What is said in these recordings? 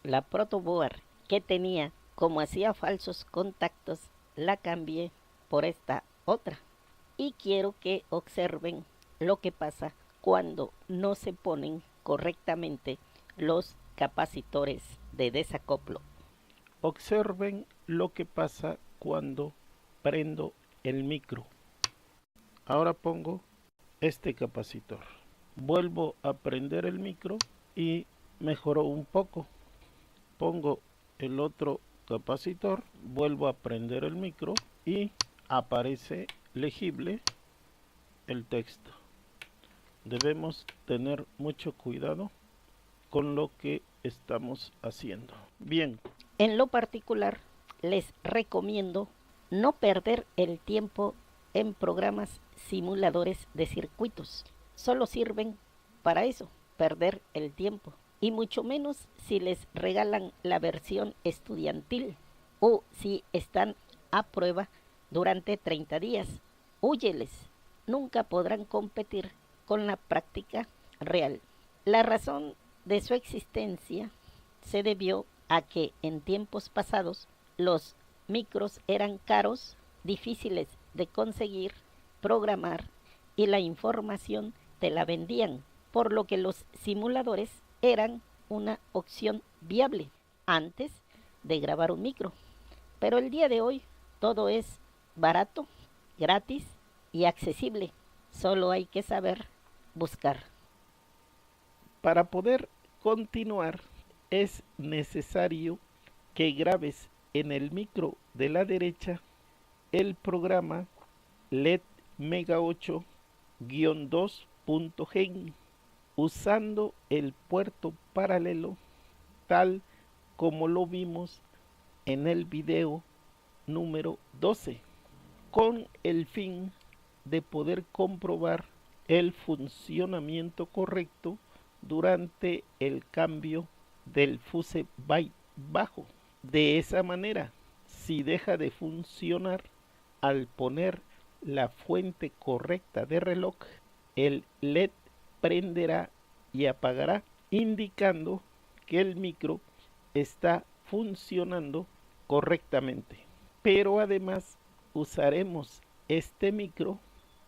La protoboard que tenía, como hacía falsos contactos, la cambié por esta otra. Y quiero que observen lo que pasa cuando no se ponen correctamente los capacitores de desacoplo. Observen lo que pasa cuando prendo el micro. Ahora pongo este capacitor. Vuelvo a prender el micro y mejoró un poco. Pongo el otro capacitor, vuelvo a prender el micro y aparece legible el texto. Debemos tener mucho cuidado con lo que estamos haciendo. Bien. En lo particular, les recomiendo no perder el tiempo en programas simuladores de circuitos. Solo sirven para eso, perder el tiempo. Y mucho menos si les regalan la versión estudiantil o si están a prueba durante 30 días. Húyeles, nunca podrán competir con la práctica real. La razón de su existencia se debió a que en tiempos pasados los micros eran caros, difíciles de conseguir, programar y la información te la vendían, por lo que los simuladores eran una opción viable antes de grabar un micro. Pero el día de hoy todo es barato, gratis y accesible. Solo hay que saber buscar. Para poder continuar es necesario que grabes en el micro de la derecha el programa LED Mega 8-2.gen usando el puerto paralelo tal como lo vimos en el video número 12, con el fin de poder comprobar el funcionamiento correcto durante el cambio del fuse byte bajo. De esa manera, si deja de funcionar al poner la fuente correcta de reloj, el LED prenderá y apagará, indicando que el micro está funcionando correctamente. Pero además usaremos este micro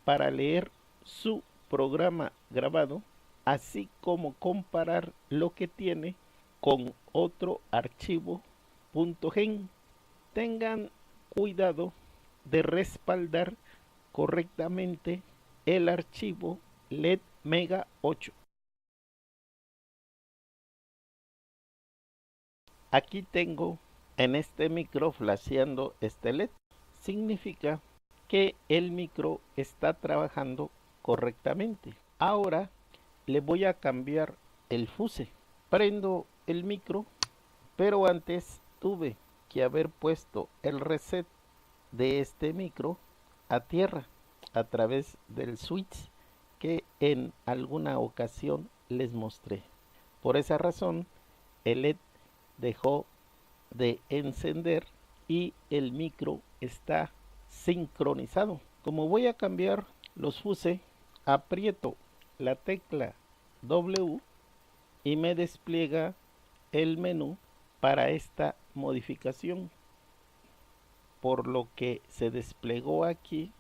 para leer su programa grabado, así como comparar lo que tiene con otro archivo .gen. Tengan cuidado de respaldar correctamente el archivo LED Mega 8. Aquí tengo en este micro flasheando este LED. Significa que el micro está trabajando correctamente. Ahora le voy a cambiar el fuse. Prendo el micro, pero antes tuve que haber puesto el reset de este micro a tierra a través del switch que en alguna ocasión les mostré. Por esa razón, el LED dejó de encender y el micro está sincronizado. Como voy a cambiar los fuse, aprieto la tecla W y me despliega el menú para esta modificación, por lo que se desplegó aquí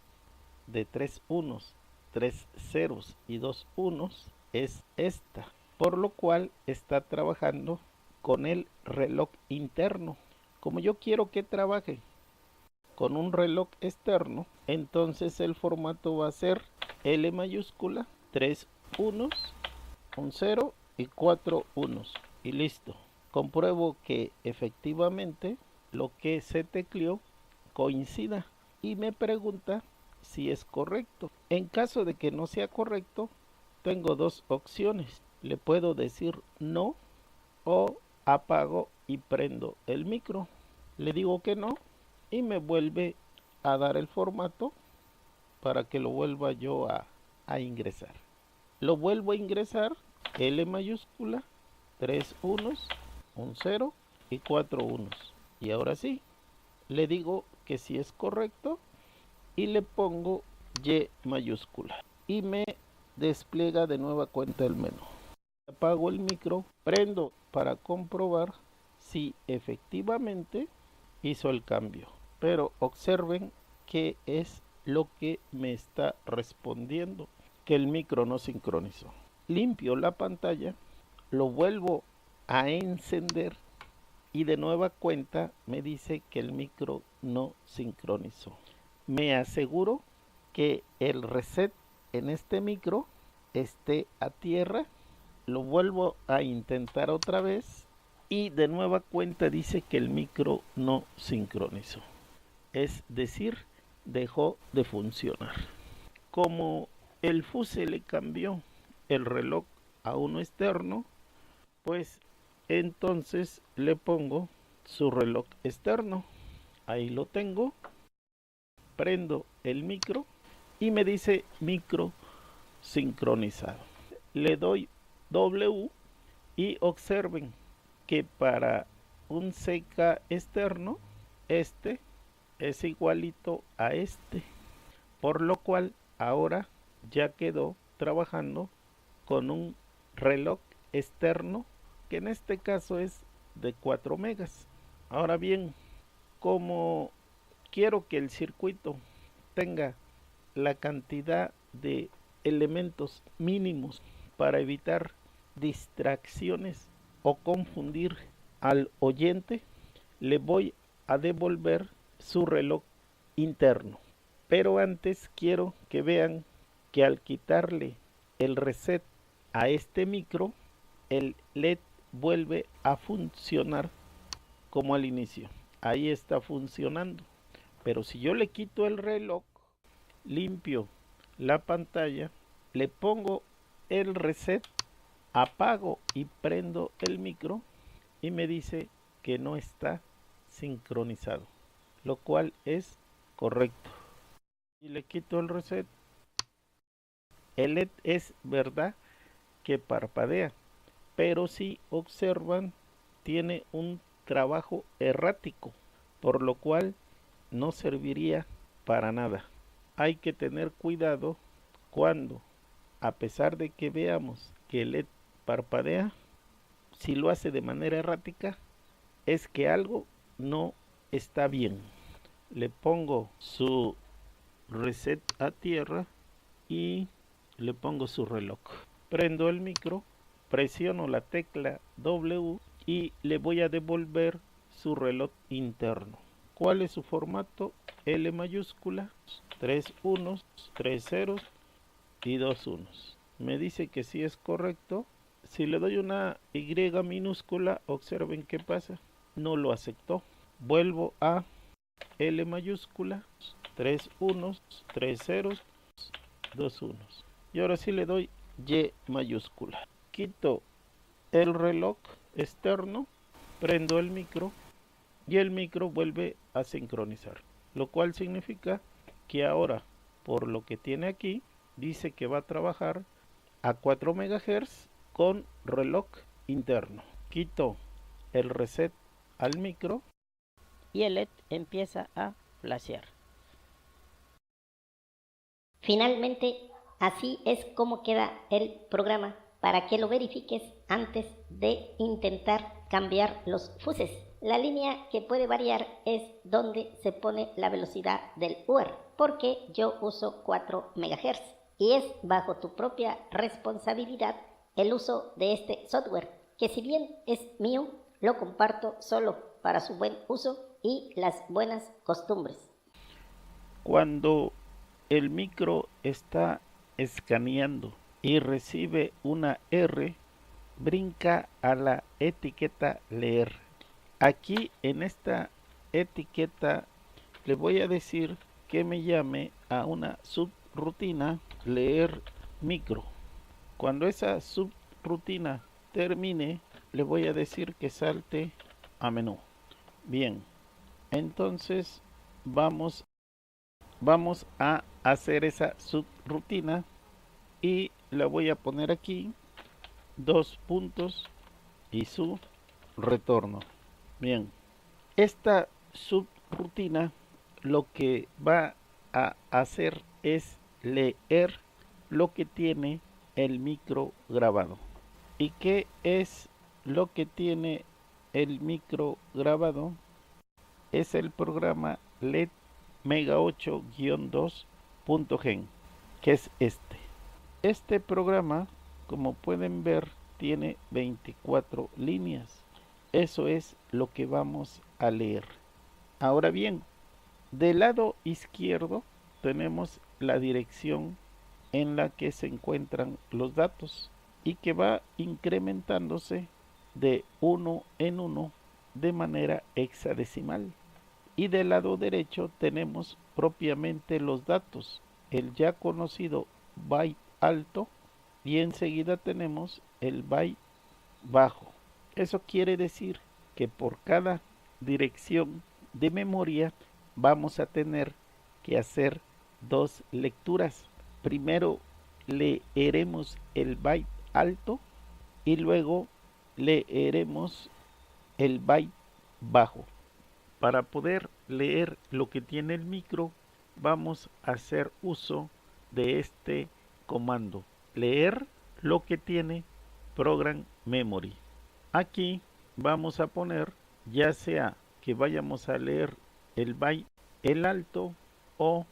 de 3 unos, 3 ceros y 2 unos es esta, por lo cual está trabajando con el reloj interno. Como yo quiero que trabaje con un reloj externo, entonces el formato va a ser L mayúscula, 3 unos, un 0 y 4 unos y listo. Compruebo que efectivamente lo que se tecleó coincida y me pregunta si es correcto. En caso de que no sea correcto, tengo dos opciones. Le puedo decir no o apago y prendo el micro. Le digo que no y me vuelve a dar el formato para que lo vuelva yo a ingresar. Lo vuelvo a ingresar, L mayúscula, 3 unos, un 0 y 4 unos. Y ahora sí, le digo que si es correcto y le pongo Y mayúscula. Y me despliega de nueva cuenta el menú. Apago el micro, prendo para comprobar si efectivamente hizo el cambio. Pero observen qué es lo que me está respondiendo, que el micro no sincronizó. Limpio la pantalla, lo vuelvo a encender y de nueva cuenta me dice que el micro no sincronizó. Me aseguro que el reset en este micro esté a tierra, lo vuelvo a intentar otra vez y de nueva cuenta dice que el micro no sincronizó. Es decir, dejó de funcionar. Como el fuse le cambió el reloj a uno externo, pues entonces le pongo su reloj externo. Ahí lo tengo. Prendo el micro y me dice micro sincronizado. Le doy W y observen que para un CK externo, este es igualito a este, por lo cual ahora ya quedó trabajando con un reloj externo que en este caso es de 4 megas. Ahora bien, como quiero que el circuito tenga la cantidad de elementos mínimos para evitar distracciones o confundir al oyente, le voy a devolver su reloj interno. Pero antes quiero que vean que al quitarle el reset a este micro, el LED vuelve a funcionar como al inicio. Ahí está funcionando. Pero si yo le quito el reloj, limpio la pantalla, le pongo el reset, apago y prendo el micro y me dice que no está sincronizado, lo cual es correcto. Y le quito el reset, el LED es verdad que parpadea, pero si observan tiene un trabajo errático, por lo cual no serviría para nada. Hay que tener cuidado cuando, a pesar de que veamos que el LED parpadea, si lo hace de manera errática, es que algo no está bien. Le pongo su reset a tierra y le pongo su reloj. Prendo el micro, presiono la tecla W y le voy a devolver su reloj interno. ¿Cuál es su formato? L mayúscula, 3 unos, 3 ceros y 2 unos. Me dice que sí es correcto. Si le doy una Y minúscula, observen qué pasa. No lo aceptó. Vuelvo a L mayúscula, 3 unos, 3 ceros, 2 unos. Y ahora sí le doy Y mayúscula. Quito el reloj externo, prendo el micro y el micro vuelve a sincronizar, lo cual significa que ahora, por lo que tiene aquí, dice que va a trabajar a 4 MHz con reloj interno. Quito el reset al micro y el LED empieza a flashear. Finalmente, así es como queda el programa para que lo verifiques antes de intentar cambiar los fuses. La línea que puede variar es donde se pone la velocidad del UART, porque yo uso 4 MHz y es bajo tu propia responsabilidad el uso de este software, que si bien es mío, lo comparto solo para su buen uso y las buenas costumbres. Cuando el micro está escaneando y recibe una R, brinca a la etiqueta leer. Aquí en esta etiqueta le voy a decir que me llame a una subrutina leer micro. Cuando esa subrutina termine, le voy a decir que salte a menú. Bien, entonces vamos a hacer esa subrutina y la voy a poner aquí, 2 puntos y su retorno. Bien, esta subrutina lo que va a hacer es leer lo que tiene el micro grabado. ¿Y qué es lo que tiene el micro grabado es el programa LED Mega 8-2.gen, que es este. Este programa, como pueden ver, tiene 24 líneas. Eso es lo que vamos a leer. Ahora bien, del lado izquierdo tenemos la dirección en la que se encuentran los datos y que va incrementándose de uno en uno de manera hexadecimal. Y del lado derecho tenemos propiamente los datos, el ya conocido byte alto, y enseguida tenemos el byte bajo. Eso quiere decir que por cada dirección de memoria vamos a tener que hacer dos lecturas. Primero leeremos el byte alto y luego leeremos el byte bajo. Para poder leer lo que tiene el micro, vamos a hacer uso de este comando: leer lo que tiene program memory. Aquí vamos a poner, ya sea que vayamos a leer el byte, el alto o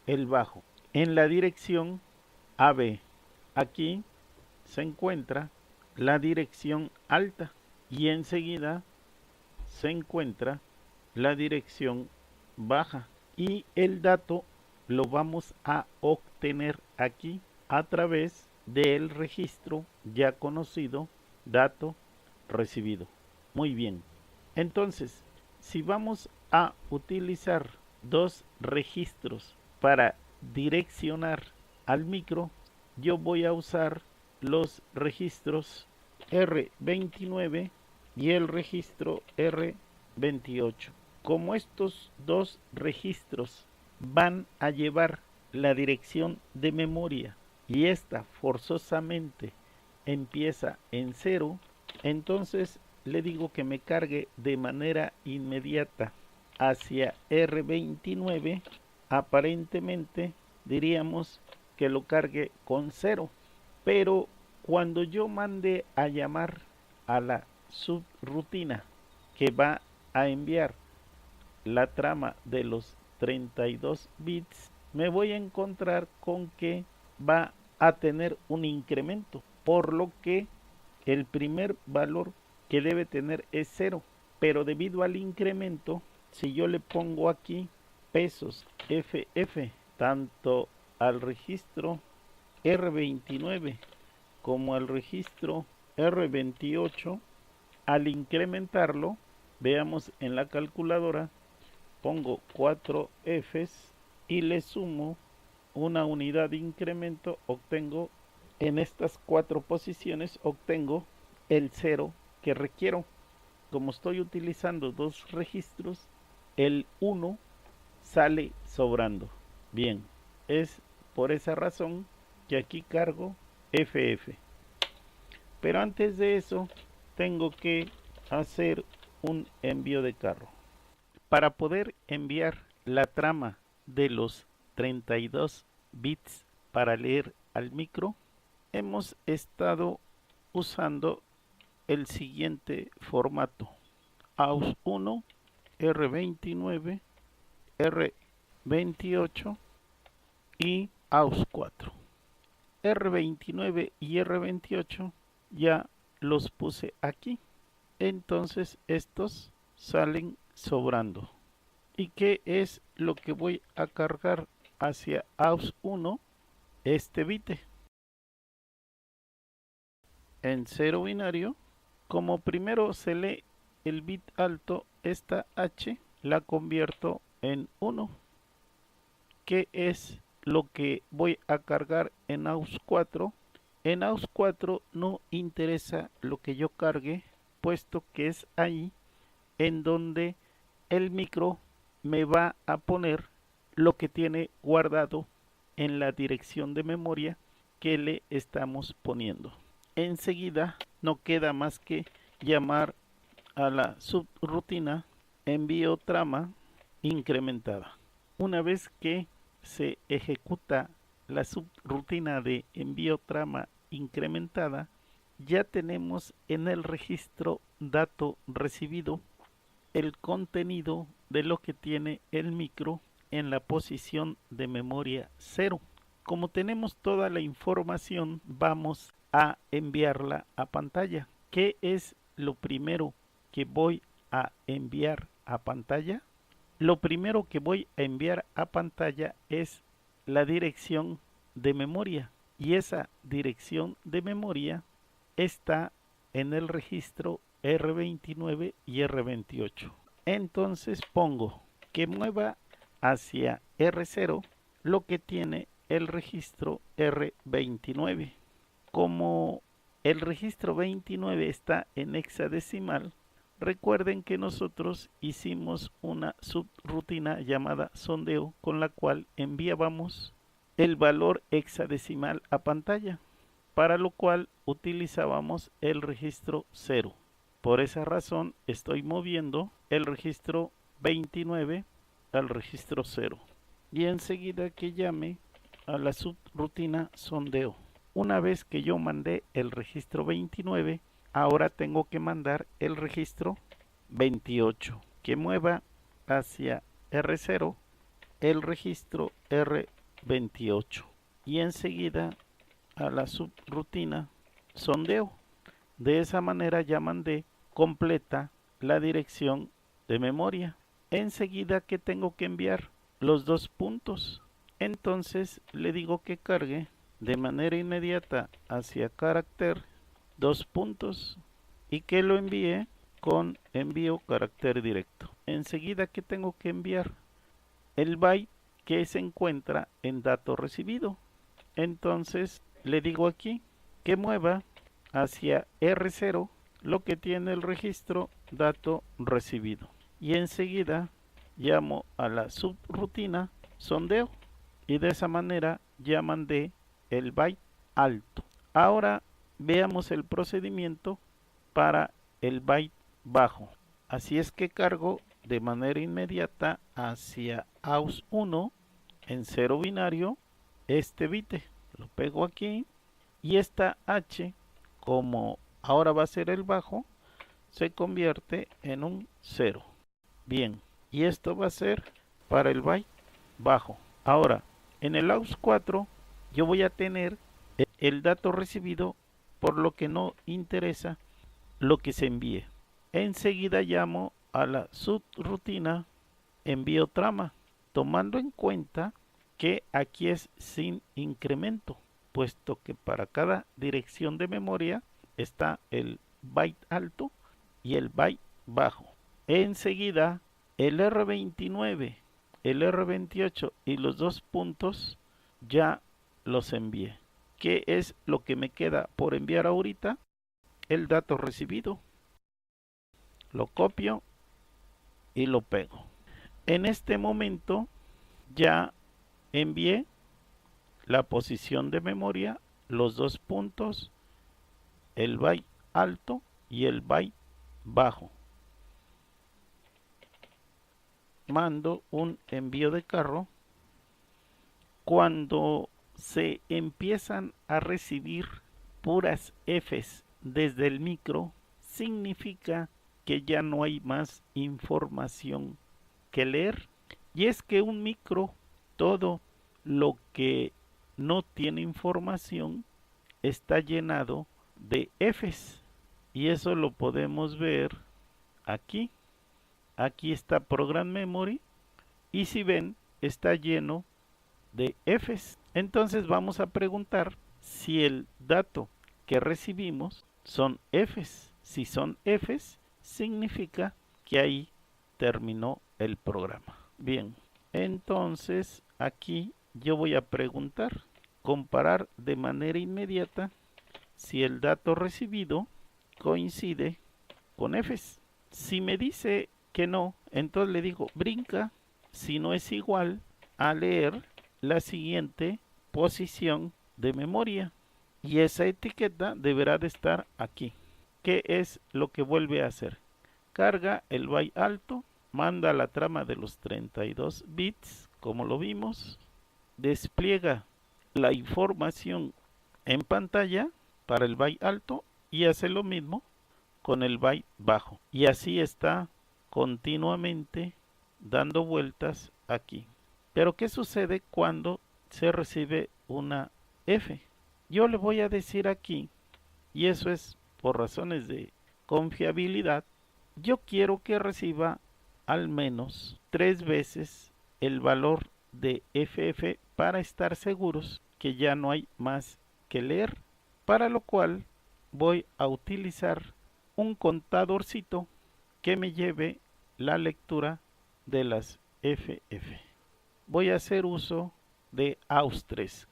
el bajo, en la dirección AB. Aquí se encuentra la dirección alta y enseguida se encuentra la dirección baja, y el dato lo vamos a obtener aquí a través del registro ya conocido, dato recibido. Muy bien, entonces si vamos a utilizar dos registros para direccionar al micro, yo voy a usar los registros R29 y el registro R28. Como estos dos registros van a llevar la dirección de memoria y esta forzosamente empieza en 0, entonces le digo que me cargue de manera inmediata hacia R29. Aparentemente diríamos que lo cargue con 0, pero cuando yo mande a llamar a la subrutina que va a enviar la trama de los 32 bits, me voy a encontrar con que va a tener un incremento, por lo que el primer valor que debe tener es 0, pero debido al incremento, si yo le pongo aquí pesos FF tanto al registro R29 como al registro R28, al incrementarlo, veamos en la calculadora, pongo 4 Fs y le sumo una unidad de incremento, obtengo en estas 4 posiciones, obtengo el 0 que requiero. Como estoy utilizando dos registros, el 1 sale sobrando. Bien, es por esa razón que aquí cargo FF. Pero antes de eso, tengo que hacer un envío de carro. Para poder enviar la trama de los 32 bits para leer al micro, hemos estado usando el siguiente formato: AUX1, R29, R28 y AUX4. R29 y R28 ya los puse aquí, entonces estos salen sobrando. ¿Y qué es lo que voy a cargar hacia AUX1? Este bit en 0 binario. Como primero se lee el bit alto, esta H la convierto en 1, que es lo que voy a cargar en AUX4. En AUX4 no interesa lo que yo cargue, puesto que es ahí en donde el micro me va a poner lo que tiene guardado en la dirección de memoria que le estamos poniendo. Enseguida no queda más que llamar a la subrutina envío trama incrementada. Una vez que se ejecuta la subrutina de envío trama incrementada, ya tenemos en el registro dato recibido el contenido de lo que tiene el micro en la posición de memoria 0. Como tenemos toda la información, vamos a enviarla a pantalla. ¿Qué es lo primero que voy a enviar a pantalla? Lo primero que voy a enviar a pantalla es la dirección de memoria, y esa dirección de memoria está en el registro R29 y R28. Entonces pongo que mueva hacia R0 lo que tiene el registro R29. Como el registro 29 está en hexadecimal, recuerden que nosotros hicimos una subrutina llamada sondeo con la cual enviábamos el valor hexadecimal a pantalla, para lo cual utilizábamos el registro 0. Por esa razón estoy moviendo el registro 29 al registro 0. Y enseguida que llame a la subrutina sondeo. Una vez que yo mandé el registro 29, ahora tengo que mandar el registro 28, que mueva hacia R0 el registro R28. Y enseguida a la subrutina sondeo. De esa manera ya mandé completa la dirección de memoria. Enseguida que tengo que enviar los 2 puntos, entonces le digo que cargue de manera inmediata hacia carácter 2 puntos y que lo envíe con envío carácter directo. Enseguida que tengo que enviar el byte que se encuentra en dato recibido, entonces le digo aquí que mueva hacia R0 lo que tiene el registro dato recibido, y enseguida llamo a la subrutina sondeo, y de esa manera ya mandé el byte alto. Ahora veamos el procedimiento para el byte bajo. Así es que cargo de manera inmediata hacia AUS1 en 0 binario este bit, lo pego aquí, y esta H, como ahora va a ser el bajo, se convierte en un 0. Bien, y esto va a ser para el byte bajo. Ahora, en el AUS4 yo voy a tener el dato recibido, por lo que no interesa lo que se envíe. Enseguida llamo a la subrutina envío trama, tomando en cuenta que aquí es sin incremento, puesto que para cada dirección de memoria está el byte alto y el byte bajo. Enseguida el R29, el R28 y los 2 puntos ya los envié. ¿Qué es lo que me queda por enviar ahorita? El dato recibido. Lo copio y lo pego. En este momento ya envié la posición de memoria, los 2 puntos, el byte alto y el byte bajo. Mando un envío de carro. Cuando se empiezan a recibir puras Fs desde el micro, significa que ya no hay más información que leer. Y es que un micro, todo lo que no tiene información está llenado de Fs, y eso lo podemos ver aquí. Aquí está Program Memory, y si ven, está lleno de Fs. Entonces vamos a preguntar si el dato que recibimos son Fs. Si son Fs, significa que ahí terminó el programa. Bien, entonces aquí yo voy a preguntar, comparar de manera inmediata si el dato recibido coincide con Fs. Si me dice que no, entonces le digo brinca si no es igual a leer la siguiente posición de memoria, y esa etiqueta deberá de estar aquí. ¿Qué es lo que vuelve a hacer? Carga el byte alto, manda la trama de los 32 bits, como lo vimos, despliega la información en pantalla para el byte alto y hace lo mismo con el byte bajo. Y así está continuamente dando vueltas aquí. Pero ¿qué sucede cuando se recibe una F? Yo le voy a decir aquí, y eso es por razones de confiabilidad, yo quiero que reciba al menos 3 veces el valor de FF para estar seguros que ya no hay más que leer, para lo cual voy a utilizar un contadorcito que me lleve la lectura de las FF. Voy a hacer uso de AUS3,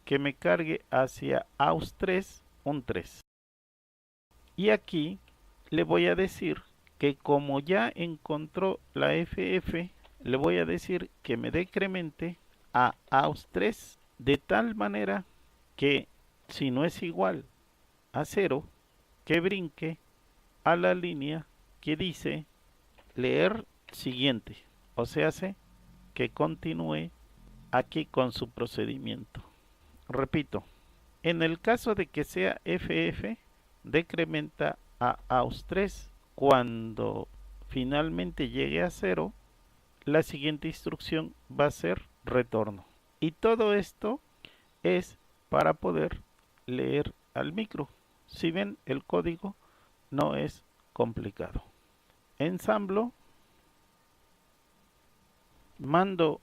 que me cargue hacia AUS3 un 3. Y aquí le voy a decir que como ya encontró la FF, le voy a decir que me decremente a AUS3 de tal manera que si no es igual a 0, que brinque a la línea que dice leer siguiente, o sea, que continúe aquí con su procedimiento. Repito, en el caso de que sea FF, decrementa a AUS3. Cuando finalmente llegue a 0, la siguiente instrucción va a ser retorno. Y todo esto es para poder leer al micro. Si ven, el código no es complicado. Ensamblo, mando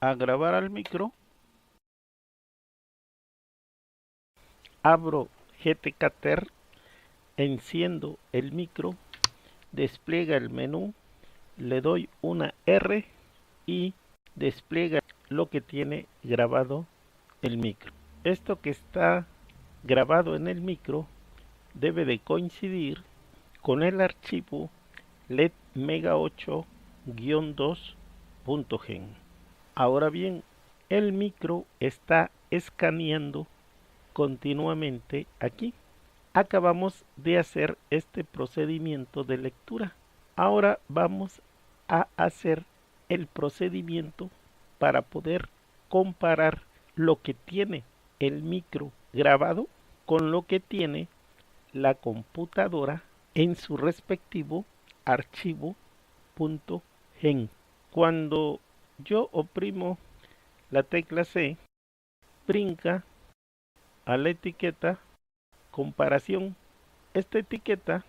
a grabar al micro, abro GTKTer, enciendo el micro, despliega el menú, le doy una R y despliega lo que tiene grabado el micro. Esto que está grabado en el micro debe de coincidir con el archivo LED Mega 8-2.gen. Ahora bien, el micro está escaneando continuamente aquí. Acabamos de hacer este procedimiento de lectura. Ahora vamos a hacer el procedimiento para poder comparar lo que tiene el micro grabado con lo que tiene la computadora en su respectivo archivo .gen. Cuando yo oprimo la tecla C, brinca a la etiqueta comparación. Esta etiqueta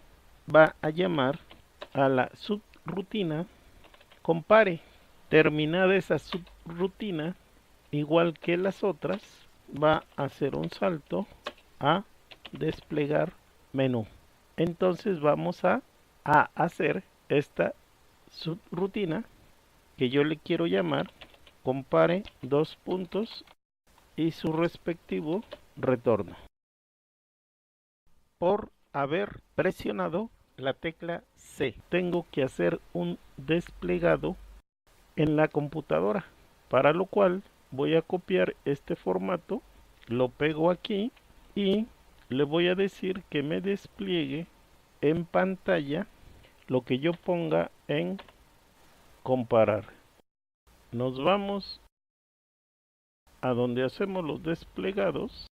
va a llamar a la subrutina compare. Terminada esa subrutina, igual que las otras, va a hacer un salto a desplegar menú. Entonces vamos a hacer esta subrutina que yo le quiero llamar compare dos puntos y su respectivo retorno. Por haber presionado la tecla C, tengo que hacer un desplegado en la computadora, para lo cual voy a copiar este formato, lo pego aquí y le voy a decir que me despliegue en pantalla lo que yo ponga en comparar. Nos vamos a donde hacemos los desplegados.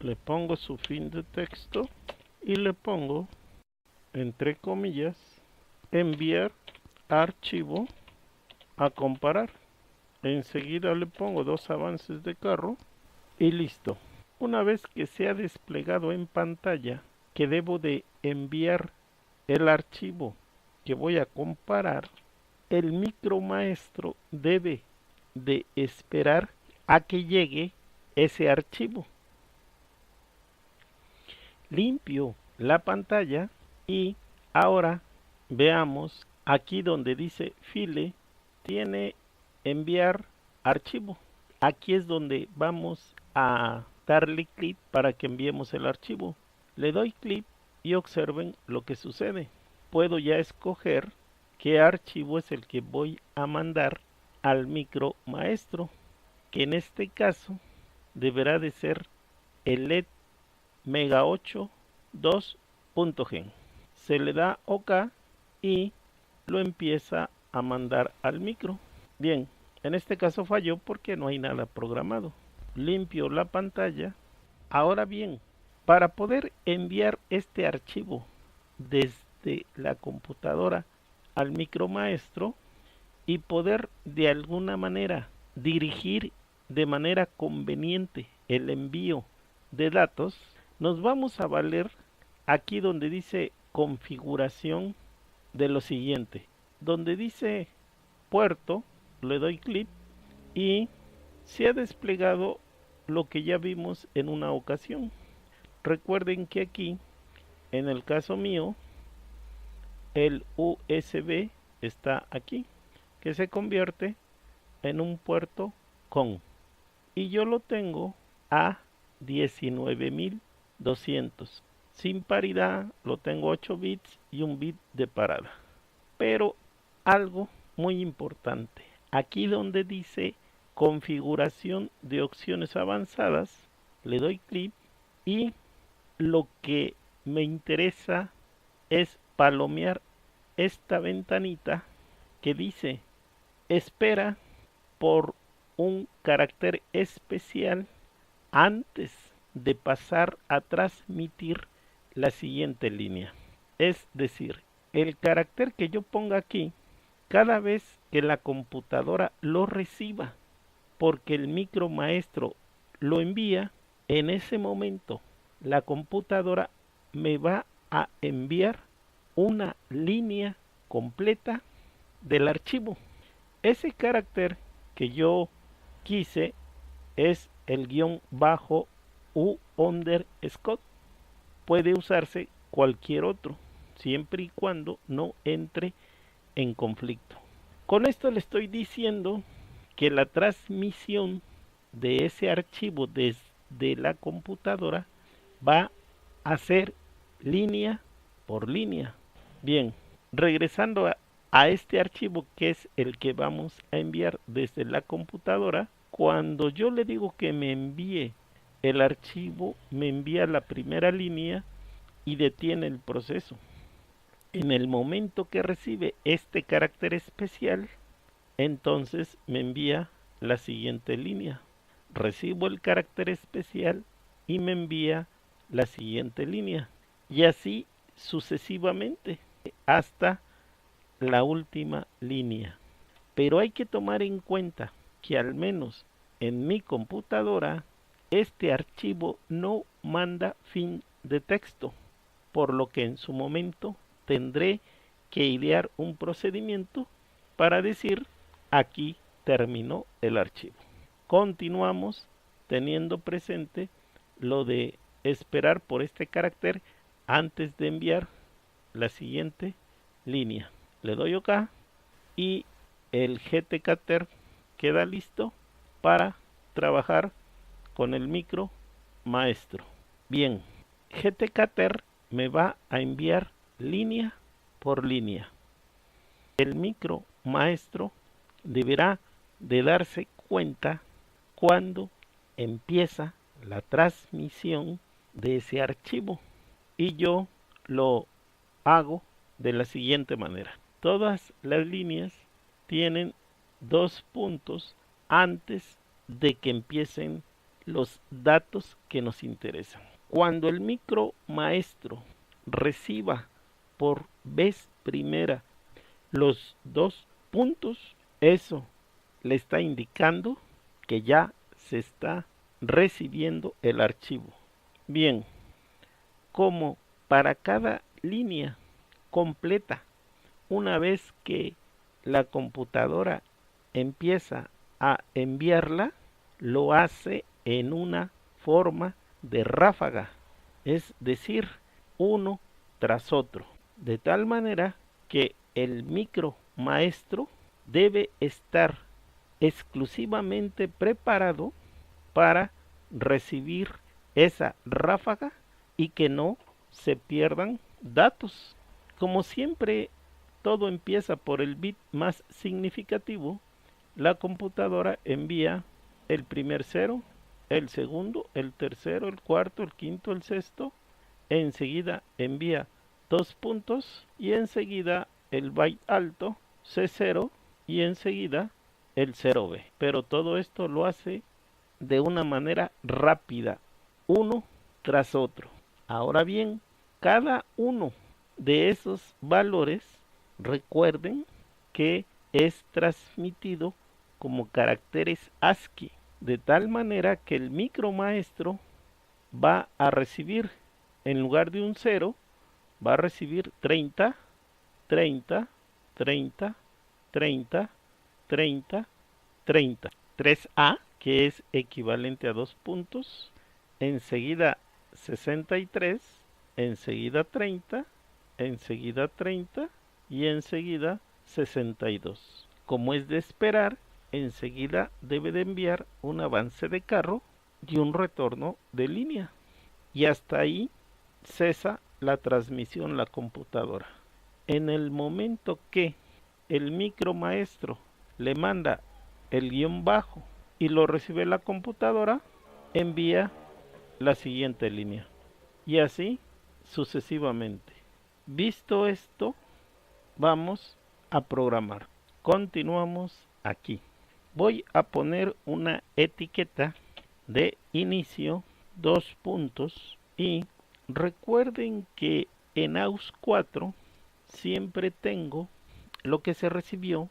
Le pongo su fin de texto y le pongo, entre comillas, enviar archivo a comparar. Enseguida le pongo 2 avances de carro y listo. Una vez que se ha desplegado en pantalla que debo de enviar el archivo que voy a comparar, el micromaestro debe de esperar a que llegue ese archivo. Limpio la pantalla y ahora veamos aquí donde dice file, tiene enviar archivo. Aquí es donde vamos a darle clic para que enviemos el archivo. Le doy clic y observen lo que sucede. Puedo ya escoger qué archivo es el que voy a mandar al micro maestro, que en este caso deberá de ser el LED Mega 8-2.gen. Se le da OK y lo empieza a mandar al micro. Bien, En este caso falló porque no hay nada programado. Limpio la pantalla. Ahora bien, para poder enviar este archivo desde la computadora al micromaestro y poder de alguna manera dirigir de manera conveniente el envío de datos, nos vamos a valer aquí donde dice configuración de lo siguiente. Donde dice puerto, le doy clic y se ha desplegado lo que ya vimos en una ocasión. Recuerden que aquí, en el caso mío, el USB está aquí, que se convierte en un puerto con. Y yo lo tengo a 19.200. Sin paridad lo tengo 8 bits y un bit de parada. Pero algo muy importante. Aquí donde dice configuración de opciones avanzadas, le doy clic y lo que me interesa es palomear esta ventanita que dice espera por un carácter especial antes de pasar a transmitir la siguiente línea. Es decir, el carácter que yo ponga aquí, cada vez que la computadora lo reciba, porque el micromaestro lo envía, en ese momento la computadora me va a enviar una línea completa del archivo. Ese carácter que yo quise es el guión bajo u_scott. Puede usarse cualquier otro, siempre y cuando no entre en conflicto. Con esto le estoy diciendo que la transmisión de ese archivo desde la computadora va a ser línea por línea. Bien, regresando a este archivo que es el que vamos a enviar desde la computadora, cuando yo le digo que me envíe el archivo, me envía la primera línea y detiene el proceso. En el momento que recibe este carácter especial, entonces me envía la siguiente línea. Recibo el carácter especial y me envía la siguiente línea. Y así sucesivamente hasta la última línea. Pero hay que tomar en cuenta que al menos en mi computadora este archivo no manda fin de texto, por lo que en su momento tendré que idear un procedimiento para decir aquí terminó el archivo. Continuamos teniendo presente lo de esperar por este carácter antes de enviar la siguiente línea. Le doy OK y el GTCater queda listo para trabajar con el micro maestro. Bien, GTCater me va a enviar línea por línea. El micro maestro deberá de darse cuenta cuando empieza la transmisión de ese archivo y yo lo hago de la siguiente manera. Todas las líneas tienen 2 puntos antes de que empiecen los datos que nos interesan. Cuando el micro maestro reciba por vez primera los 2 puntos, eso le está indicando que ya se está recibiendo el archivo. Bien, como para cada línea completa, una vez que la computadora empieza a enviarla, lo hace en una forma de ráfaga, es decir, uno tras otro, de tal manera que el micro maestro debe estar exclusivamente preparado para recibir esa ráfaga y que no se pierdan datos. Como siempre todo empieza por el bit más significativo, la computadora envía el primer 0, el segundo, el tercero, el cuarto, el quinto, el sexto, enseguida envía 2 puntos y enseguida el byte alto C0 y enseguida el 0B. Pero todo esto lo hace de una manera rápida, uno tras otro. Ahora bien, cada uno de esos valores, recuerden que es transmitido como caracteres ASCII, de tal manera que el micromaestro va a recibir, en lugar de un 0, va a recibir 30, 30, 30, 30, 30, 30. 3A, que es equivalente a 2 puntos, enseguida 63, enseguida 30, enseguida 30 y enseguida 62. Como es de esperar, enseguida debe de enviar un avance de carro y un retorno de línea. Y hasta ahí cesa la transmisión la computadora. En el momento que el micromaestro le manda el guión bajo y lo recibe la computadora, envía la siguiente línea. Y así sucesivamente. Visto esto, vamos a programar. Continuamos aquí. Voy a poner una etiqueta de inicio, 2 puntos, y recuerden que en AUS4 siempre tengo lo que se recibió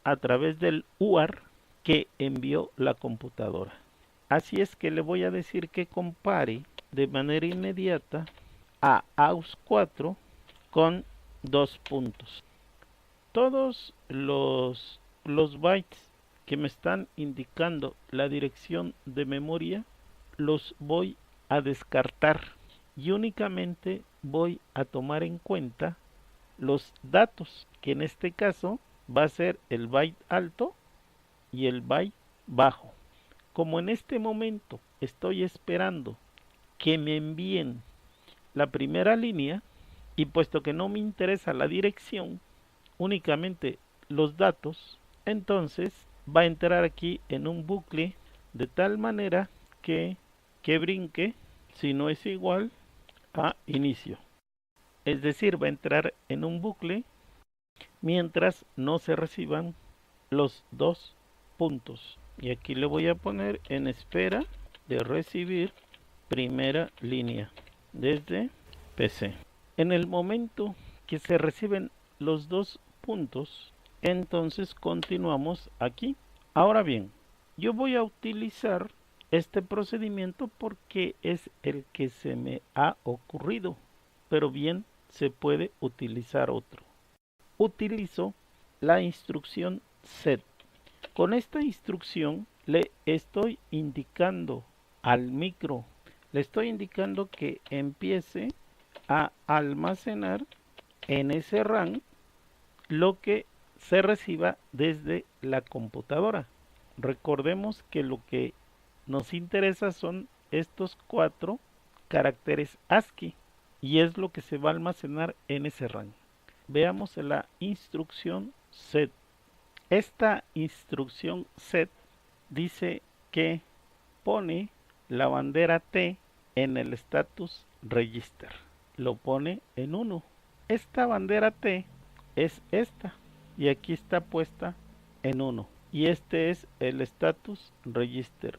a través del UART que envió la computadora. Así es que le voy a decir que compare de manera inmediata a AUS4 con 2 puntos. Todos los bytes que me están indicando la dirección de memoria los voy a descartar y únicamente voy a tomar en cuenta los datos, que en este caso va a ser el byte alto y el byte bajo. Como en este momento estoy esperando que me envíen la primera línea, y puesto que no me interesa la dirección, únicamente los datos, entonces va a entrar aquí en un bucle de tal manera que brinque si no es igual a inicio. Es decir, va a entrar en un bucle mientras no se reciban los 2 puntos. Y aquí le voy a poner en espera de recibir primera línea desde PC. En el momento que se reciben los 2 puntos, entonces continuamos aquí. Ahora bien, yo voy a utilizar este procedimiento porque es el que se me ha ocurrido, pero bien se puede utilizar otro. Utilizo la instrucción set. Con esta instrucción le estoy indicando al micro, le estoy indicando que empiece a almacenar en ese RAM lo que se reciba desde la computadora. Recordemos que lo que nos interesa son estos 4 caracteres ASCII y es lo que se va a almacenar en ese RAM. Veamos la instrucción set. Esta instrucción set dice que pone la bandera T en el status register. Lo pone en 1. Esta bandera T es esta y aquí está puesta en 1. Y este es el status register.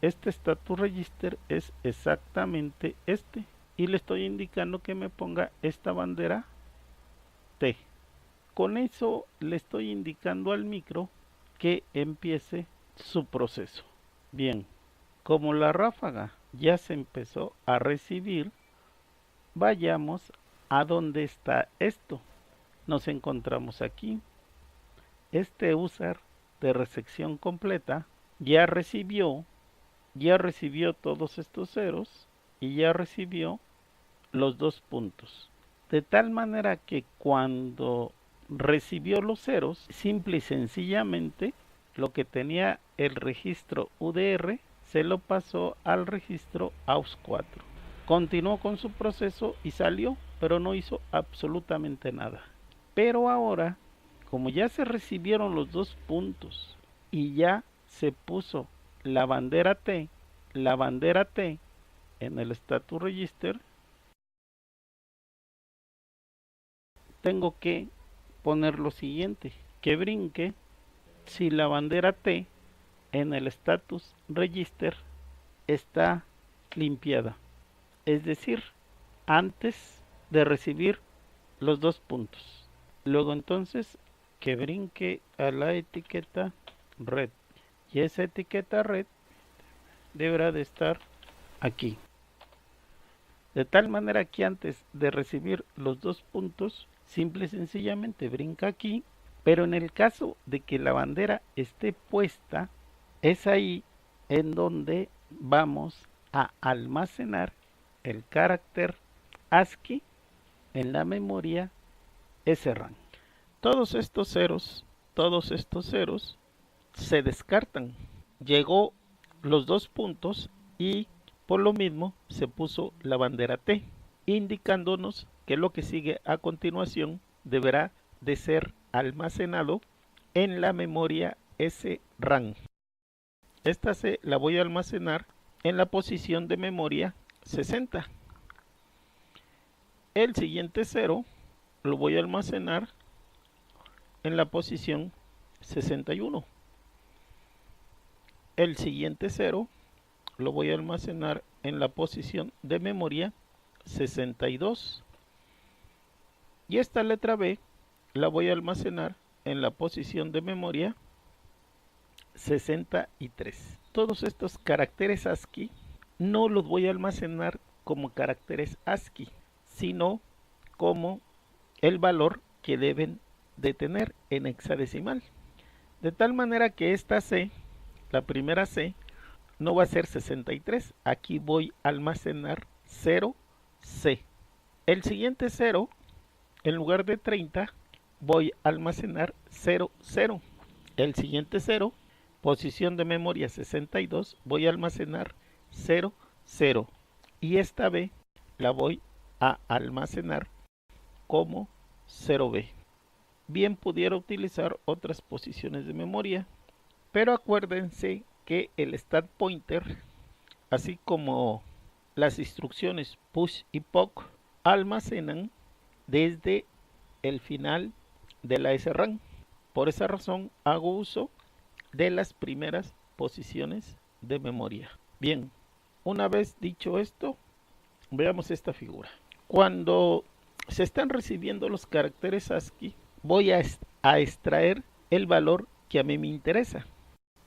Este status register es exactamente este. Y le estoy indicando que me ponga esta bandera T. Con eso le estoy indicando al micro que empiece su proceso. Bien, como la ráfaga ya se empezó a recibir, vayamos a donde está esto. Nos encontramos aquí. Este user de recepción completa ya recibió todos estos ceros y ya recibió los 2 puntos. De tal manera que cuando recibió los ceros, simple y sencillamente lo que tenía el registro UDR se lo pasó al registro AUS4. Continuó con su proceso y salió, pero no hizo absolutamente nada. Pero ahora, como ya se recibieron los 2 puntos y ya se puso la bandera T en el status register, tengo que poner lo siguiente, que brinque si la bandera T en el status register está limpiada, es decir, antes de recibir los 2 puntos. Luego entonces que brinque a la etiqueta red, y esa etiqueta red deberá de estar aquí, de tal manera que antes de recibir los 2 puntos simple y sencillamente brinca aquí. Pero en el caso de que la bandera esté puesta, es ahí en donde vamos a almacenar el carácter ASCII en la memoria SRAM. Todos estos ceros se descartan. Llegó los 2 puntos y por lo mismo se puso la bandera T, indicándonos que lo que sigue a continuación deberá de ser almacenado en la memoria SRAM. Esta C la voy a almacenar en la posición de memoria 60. El siguiente 0 lo voy a almacenar en la posición 61. El siguiente 0 lo voy a almacenar en la posición de memoria 62. Y esta letra B la voy a almacenar en la posición de memoria 63. Todos estos caracteres ASCII no los voy a almacenar como caracteres ASCII, sino como el valor que deben de tener en hexadecimal. De tal manera que esta C, la primera C, no va a ser 63. Aquí voy a almacenar 0C. El siguiente 0, en lugar de 30, voy a almacenar 00. El siguiente 0, posición de memoria 62, voy a almacenar 00. Y esta B la voy a almacenar como 0B. Bien pudiera utilizar otras posiciones de memoria, pero acuérdense que el stat pointer, así como las instrucciones push y pop, almacenan desde el final de la SRAM. Por esa razón hago uso de las primeras posiciones de memoria. Bien, una vez dicho esto, veamos esta figura. Cuando se están recibiendo los caracteres ASCII, voy a extraer el valor que a mí me interesa.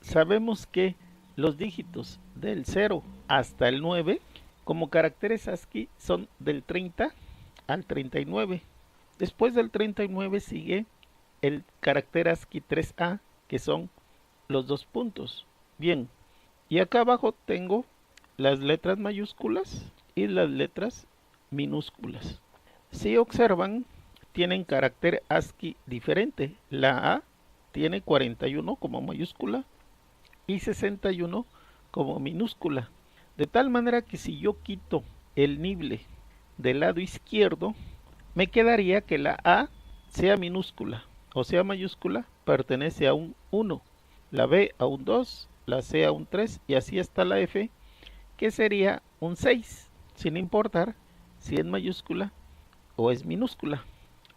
Sabemos que los dígitos del 0 hasta el 9 como caracteres ASCII son del 30 al 39. Después del 39 sigue el carácter ASCII 3A, que son los 2 puntos. Bien, y acá abajo tengo las letras mayúsculas y las letras minúsculas. Si observan, tienen carácter ASCII diferente. La A tiene 41 como mayúscula y 61 como minúscula. De tal manera que si yo quito el nible del lado izquierdo, me quedaría que la A sea minúscula o sea mayúscula, pertenece a un 1, la B a un 2, la C a un 3 y así hasta la F, que sería un 6, sin importar si es mayúscula o es minúscula.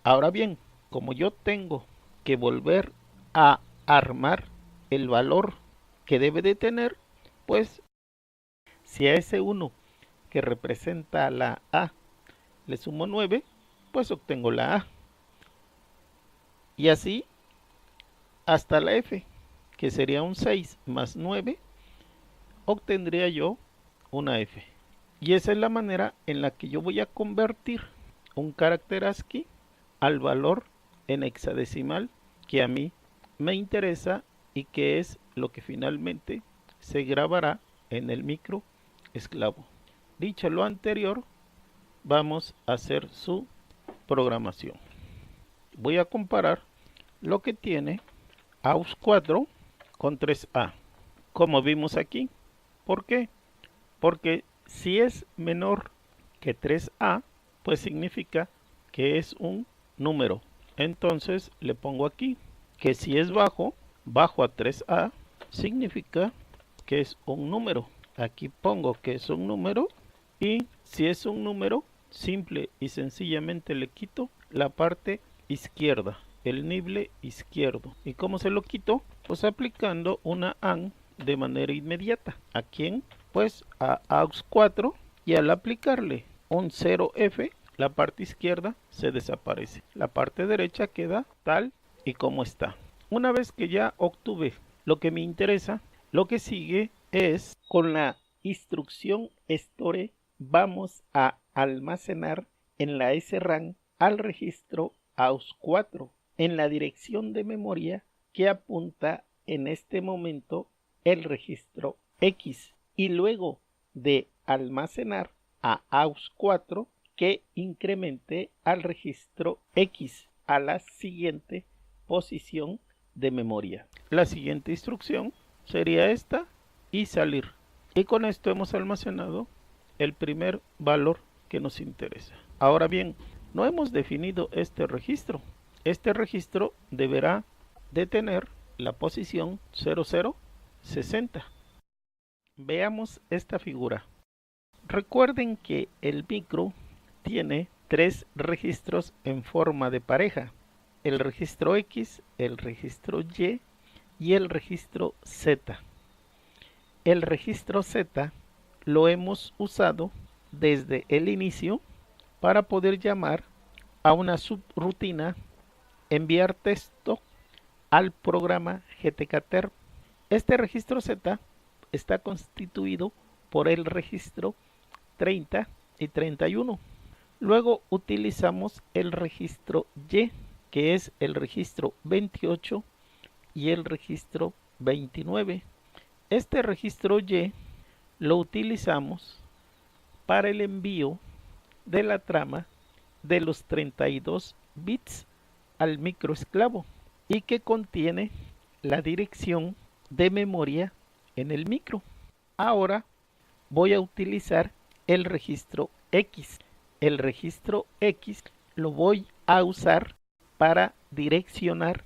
Ahora bien, como yo tengo que volver a armar el valor que debe de tener, pues si a ese 1 que representa la A le sumo 9, pues obtengo la A. Y así hasta la F, que sería un 6 más 9, obtendría yo una F. Y esa es la manera en la que yo voy a convertir un carácter ASCII al valor en hexadecimal que a mí me interesa y que es lo que finalmente se grabará en el micro esclavo. Dicho lo anterior, vamos a hacer su programación. Voy a comparar lo que tiene AUS4 con 3A, como vimos aquí. ¿Por qué? Porque si es menor que 3A, pues significa que es un número. Entonces le pongo aquí que si es bajo a 3A, significa que es un número. Aquí pongo que es un número y si es un número, simple y sencillamente le quito la parte izquierda, el nible izquierdo. ¿Y cómo se lo quito? Pues aplicando una AND de manera inmediata. ¿A quién? Pues a AUX4, y al aplicarle un 0F, la parte izquierda se desaparece. La parte derecha queda tal y como está. Una vez que ya obtuve lo que me interesa, lo que sigue es con la instrucción store vamos a almacenar en la SRAM al registro AUX4 en la dirección de memoria que apunta en este momento el registro X, y luego de almacenar a AUX4 que incremente al registro X a la siguiente posición de memoria. La siguiente instrucción sería esta y salir. Y con esto hemos almacenado el primer valor que nos interesa. Ahora bien, no hemos definido este registro. Este registro deberá de tener la posición 0060. Veamos esta figura. Recuerden que el micro tiene tres registros en forma de pareja: el registro X, el registro y el registro Z. El registro Z lo hemos usado desde el inicio para poder llamar a una subrutina enviar texto al programa GTK-Term. Este registro Z está constituido por el registro 30 y 31. Luego utilizamos el registro Y, que es el registro 28 y el registro 29. Este registro Y lo utilizamos para el envío de la trama de los 32 bits al microesclavo y que contiene la dirección de memoria en el micro. Ahora voy a utilizar el registro X. El registro X lo voy a usar para direccionar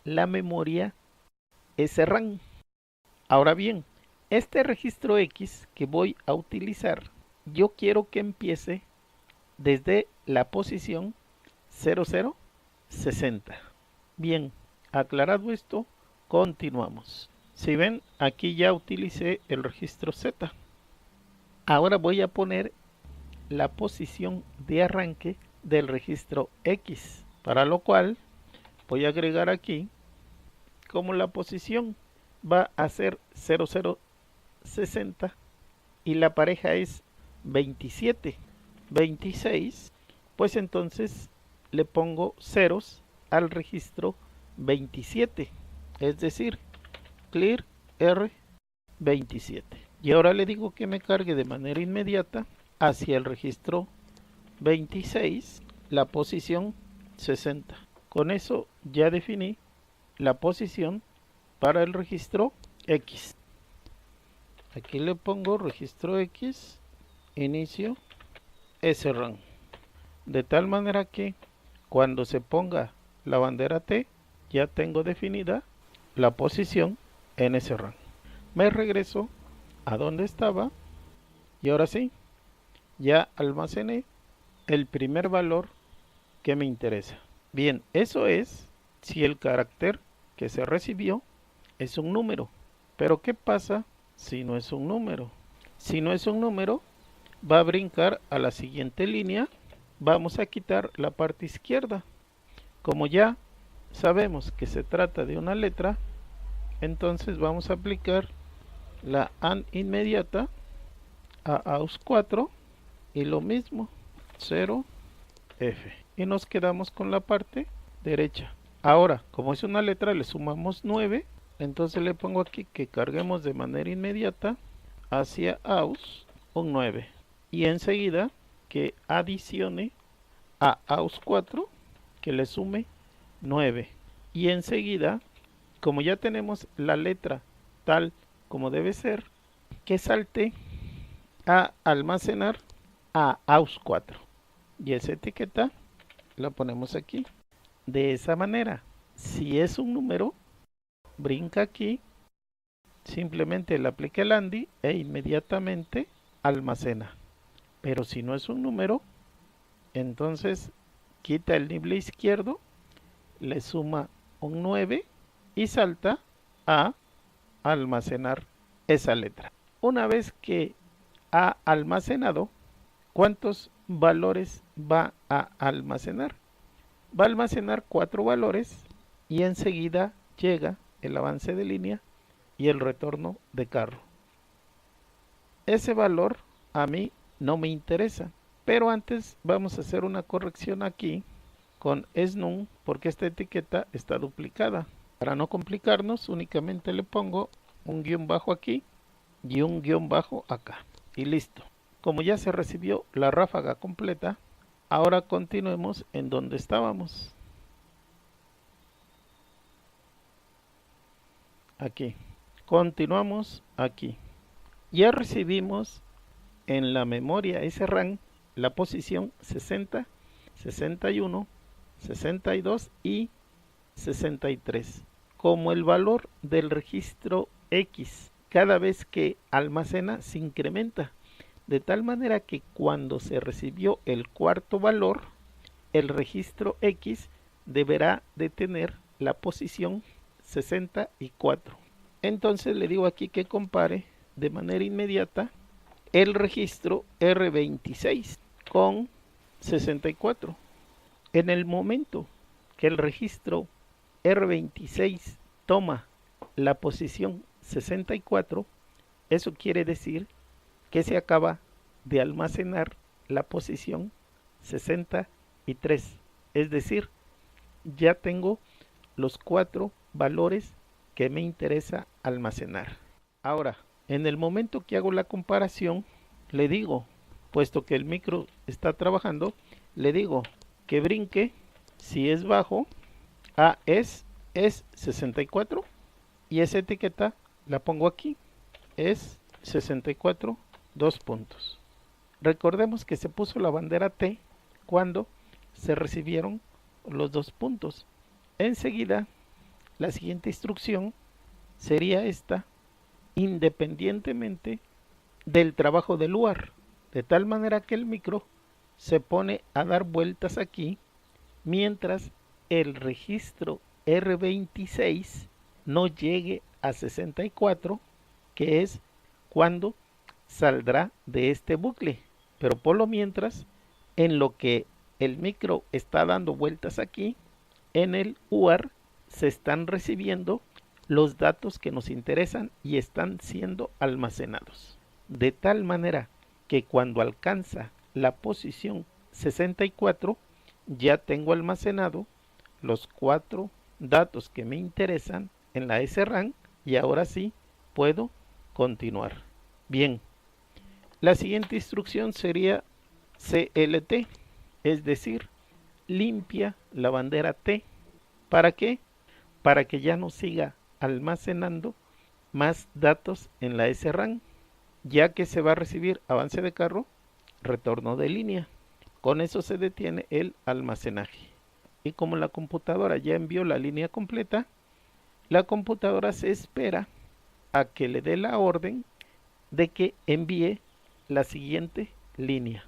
la memoria SRAM. Ahora bien, este registro X que voy a utilizar, yo quiero que empiece desde la posición 0060. Bien, aclarado esto, continuamos. Si ven, aquí ya utilicé el registro Z. Ahora voy a poner la posición de arranque del registro X, para lo cual voy a agregar aquí como la posición va a ser 0060 y la pareja es 27, 26, pues entonces le pongo ceros al registro 27, es decir, clear R27. Y ahora le digo que me cargue de manera inmediata hacia el registro 26 la posición 60. Con eso ya definí la posición para el registro X. Aquí le pongo registro X, inicio SRAM. De tal manera que cuando se ponga la bandera T, ya tengo definida la posición en SRAM. Me regreso a donde estaba y ahora sí, ya almacené el primer valor que me interesa. Bien, eso es si el carácter que se recibió es un número. Pero ¿qué pasa si no es un número? Si no es un número, va a brincar a la siguiente línea. Vamos a quitar la parte izquierda. Como ya sabemos que se trata de una letra, entonces vamos a aplicar la AND inmediata a AUX4 y lo mismo, 0F. Y nos quedamos con la parte derecha. Ahora, como es una letra, le sumamos 9. Entonces le pongo aquí que carguemos de manera inmediata hacia AUX un 9. Y enseguida que adicione a AUX4 que le sume 9. Y enseguida, como ya tenemos la letra tal como debe ser, que salte a almacenar a AUX4. Y esa etiqueta la ponemos aquí. De esa manera, si es un número, brinca aquí, simplemente le aplica el ANDI e inmediatamente almacena. Pero si no es un número, entonces quita el nivel izquierdo, le suma un 9 y salta a almacenar esa letra. Una vez que ha almacenado, ¿cuántos valores va a almacenar? Va a almacenar 4 valores y enseguida llega el avance de línea y el retorno de carro. Ese valor a mí no me interesa, pero antes vamos a hacer una corrección aquí con snum porque esta etiqueta está duplicada. Para no complicarnos, únicamente le pongo un guión bajo aquí y un guión bajo acá y listo. Como ya se recibió la ráfaga completa, ahora continuemos en donde estábamos. Aquí. Continuamos aquí. Ya recibimos en la memoria SRAM la posición 60, 61, 62 y 63. Como el valor del registro X cada vez que almacena se incrementa, de tal manera que cuando se recibió el cuarto valor, el registro X deberá de tener la posición 64. Entonces le digo aquí que compare de manera inmediata el registro R26 con 64. En el momento que el registro R26 toma la posición 64, eso quiere decir que se acaba de almacenar la posición 63. Es decir, ya tengo los 4 valores que me interesa almacenar. Ahora, en el momento que hago la comparación, le digo, puesto que el micro está trabajando, le digo que brinque. Si es bajo, es 64 y esa etiqueta la pongo aquí, es 64, 2 puntos. Recordemos que se puso la bandera T cuando se recibieron los 2 puntos. Enseguida, la siguiente instrucción sería esta, independientemente del trabajo del UART, de tal manera que el micro se pone a dar vueltas aquí mientras el registro R26 no llegue a 64, que es cuando saldrá de este bucle. Pero por lo mientras, en lo que el micro está dando vueltas aquí, en el UART se están recibiendo los datos que nos interesan y están siendo almacenados. De tal manera que cuando alcanza la posición 64, ya tengo almacenado los 4 datos que me interesan en la SRAM y ahora sí puedo continuar. Bien, la siguiente instrucción sería CLT, es decir, limpia la bandera T. ¿Para qué? Para que ya no siga almacenando más datos en la SRAM, ya que se va a recibir avance de carro, retorno de línea. Con eso se detiene el almacenaje. Y como la computadora ya envió la línea completa, la computadora se espera a que le dé la orden de que envíe la siguiente línea.